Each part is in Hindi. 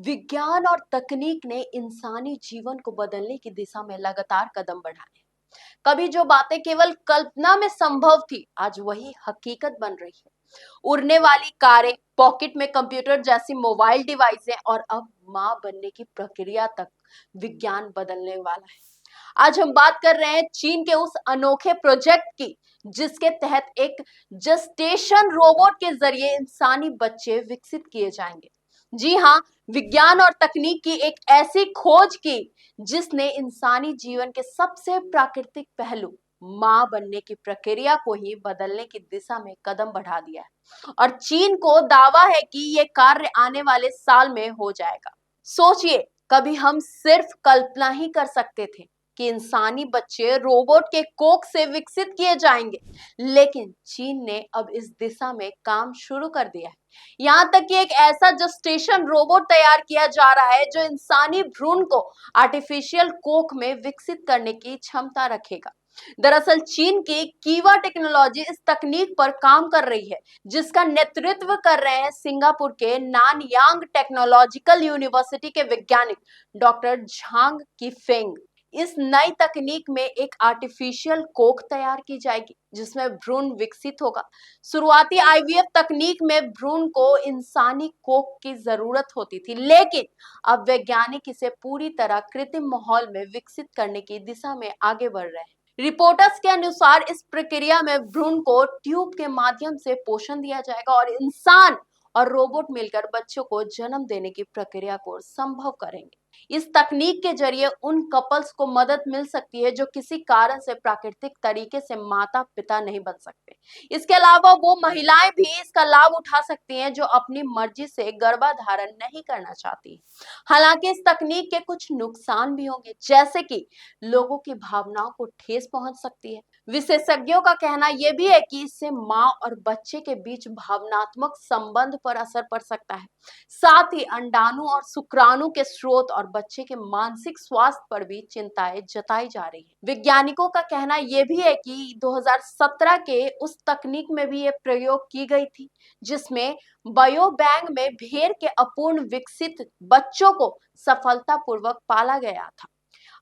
विज्ञान और तकनीक ने इंसानी जीवन को बदलने की दिशा में लगातार कदम बढ़ाए हैं। कभी जो बातें केवल कल्पना में संभव थी, आज वही हकीकत बन रही है। उड़ने वाली कारें, पॉकेट में कंप्यूटर जैसी मोबाइल डिवाइसें और अब मां बनने की प्रक्रिया तक विज्ञान बदलने वाला है। आज हम बात कर रहे हैं चीन के उस अनोखे प्रोजेक्ट की, जिसके तहत एक जस्टेशन रोबोट के जरिए इंसानी बच्चे विकसित किए जाएंगे। जी हाँ, विज्ञान और तकनीक की एक ऐसी खोज की जिसने इंसानी जीवन के सबसे प्राकृतिक पहलू मां बनने की प्रक्रिया को ही बदलने की दिशा में कदम बढ़ा दिया है। और चीन को दावा है कि यह कार्य आने वाले साल में हो जाएगा। सोचिए, कभी हम सिर्फ कल्पना ही कर सकते थे कि इंसानी बच्चे रोबोट के कोख से विकसित किए जाएंगे, लेकिन चीन ने अब इस दिशा में काम शुरू कर दिया है। यहाँ तक कि एक ऐसा जस्टेशन रोबोट तैयार किया जा रहा है जो इंसानी भ्रूण को आर्टिफिशियल कोख में विकसित करने की क्षमता रखेगा। दरअसल चीन की कीवा टेक्नोलॉजी इस तकनीक पर काम कर रही है, जिसका नेतृत्व कर रहे हैं सिंगापुर के नानयांग टेक्नोलॉजिकल यूनिवर्सिटी के वैज्ञानिक डॉक्टर झांग कीफेंग। इस नई तकनीक में एक आर्टिफिशियल कोख तैयार की जाएगी जिसमें भ्रूण विकसित होगा। शुरुआती आईवीएफ तकनीक में भ्रूण को इंसानी कोख की जरूरत होती थी, लेकिन अब वैज्ञानिक इसे पूरी तरह कृत्रिम माहौल में विकसित करने की दिशा में आगे बढ़ रहे हैं। रिपोर्टर्स के अनुसार इस प्रक्रिया में भ्रूण को ट्यूब के माध्यम से पोषण दिया जाएगा और इंसान और रोबोट मिलकर बच्चों को जन्म देने की प्रक्रिया को संभव करेंगे। इस तकनीक के जरिए उन कपल्स को मदद मिल सकती है जो किसी कारण से प्राकृतिक तरीके से माता पिता नहीं बन सकते। इसके अलावा वो महिलाएं भी इसका लाभ उठा सकती हैं जो अपनी मर्जी से गर्भाधारण नहीं करना चाहती। हालांकि इस तकनीक के कुछ नुकसान भी होंगे, जैसे कि लोगों की भावनाओं को ठेस पहुंच सकती है। विशेषज्ञों का कहना यह भी है कि इससे मां और बच्चे के बीच भावनात्मक संबंध पर असर पड़ सकता है। साथ ही अंडाणु और शुक्राणु के स्रोत और बच्चे के मानसिक स्वास्थ्य पर भी चिंताएं जताई जा रही है। वैज्ञानिकों का कहना यह भी है कि 2017 के उस तकनीक में भी ये प्रयोग की गई थी, जिसमें बायोबैंक में भेड़ के अपूर्ण विकसित बच्चों को सफलतापूर्वक पाला गया था।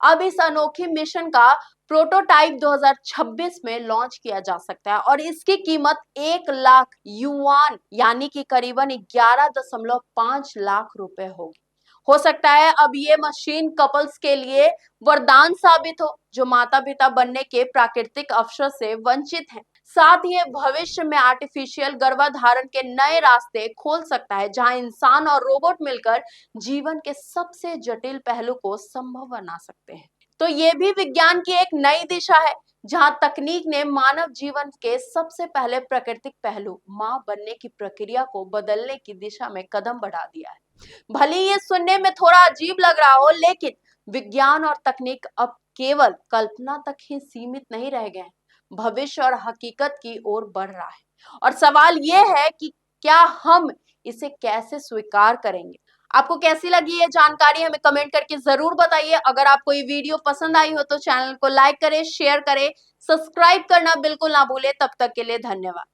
अब इस अनोखी मिशन का प्रोटोटाइप 2026 में लॉन्च किया जा सकता है और इसकी कीमत 1 लाख युआन यानी कि करीबन 11.5 लाख रुपए होगी। हो सकता है अब ये मशीन कपल्स के लिए वरदान साबित हो जो माता पिता बनने के प्राकृतिक अवसर से वंचित हैं। साथ ही भविष्य में आर्टिफिशियल गर्भाधारण के नए रास्ते खोल सकता है, जहां इंसान और रोबोट मिलकर जीवन के सबसे जटिल पहलू को संभव बना सकते हैं। तो ये भी विज्ञान की एक नई दिशा है, जहां तकनीक ने मानव जीवन के सबसे पहले प्राकृतिक पहलू मां बनने की प्रक्रिया को बदलने की दिशा में कदम बढ़ा दिया है। भले ही ये सुनने में थोड़ा अजीब लग रहा हो, लेकिन विज्ञान और तकनीक अब केवल कल्पना तक ही सीमित नहीं रह गए हैं, भविष्य और हकीकत की ओर बढ़ रहा है। और सवाल यह है कि क्या हम इसे कैसे स्वीकार करेंगे। आपको कैसी लगी ये जानकारी हमें कमेंट करके जरूर बताइए। अगर आपको ये वीडियो पसंद आई हो तो चैनल को लाइक करें, शेयर करें, सब्सक्राइब करना बिल्कुल ना भूलें। तब तक के लिए धन्यवाद।